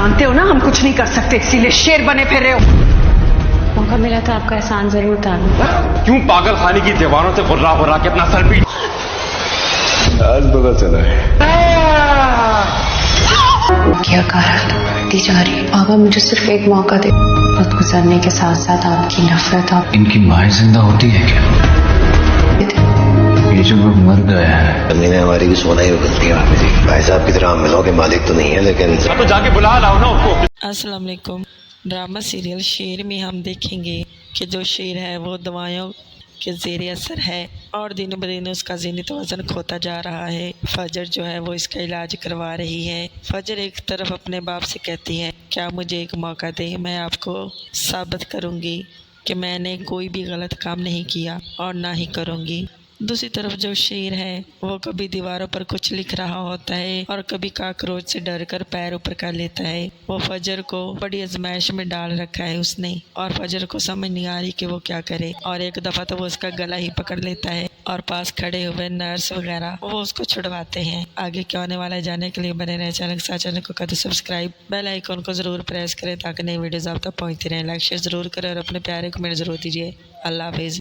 जानते हो ना हम कुछ नहीं कर सकते, इसीलिए शेर बने फिर रहे हो। मौका मिला तो आपका एहसान जरूर था। क्यों पागल खाने की दीवारों से बुर्रा बुर्रा के अपना सर पीट। आज पता चला है क्या कारण बढ़ती जा रही है। आगा मुझे सिर्फ एक मौका दे। वक्त गुजरने के साथ साथ आपकी नफरत आप इनकी माएँ जिंदा होती है क्या? ये जो लोग मर गया है अम्मी ने हमारी भी सोना ही गलती है। भाभी जी भाई साहब की तरह हम मिलों के मालिक तो नहीं है, लेकिन तो जाके बुला लाओ ना उसको। अस्सलाम वालेकुम। ड्रामा सीरियल शेर में हम देखेंगे कि जो शेर है वो दवाइयों के ज़ेर असर है और दिन ब दिन उसका ज़हनी तवज़ुन खोता जा रहा है। फजर जो है वो इसका इलाज करवा रही है। फजर एक तरफ अपने बाप से कहती है, क्या मुझे एक मौका दे, मैं आपको साबित करूँगी कि मैंने कोई भी गलत काम नहीं किया और ना ही करूँगी। दूसरी तरफ जो शेर है वो कभी दीवारों पर कुछ लिख रहा होता है और कभी काकरोच से डरकर पैर ऊपर कर लेता है। वो फजर को बड़ी आजमाइश में डाल रखा है उसने और फजर को समझ नहीं आ रही कि वो क्या करे। और एक दफ़ा तो वो उसका गला ही पकड़ लेता है और पास खड़े हुए नर्स वगैरह वो उसको छुड़वाते हैं। आगे क्या होने वाला है जानने के लिए बने रहे चैनल के साथ। चैनल को कर सब्सक्राइब, बेल आइकन को ज़रूर प्रेस करें ताकि नई वीडियोज़ आप तक पहुँचती रहें। लाइक शेयर ज़रूर करें और अपने प्यारे कमेंट ज़रूर दीजिए। अल्लाह हाफिज़।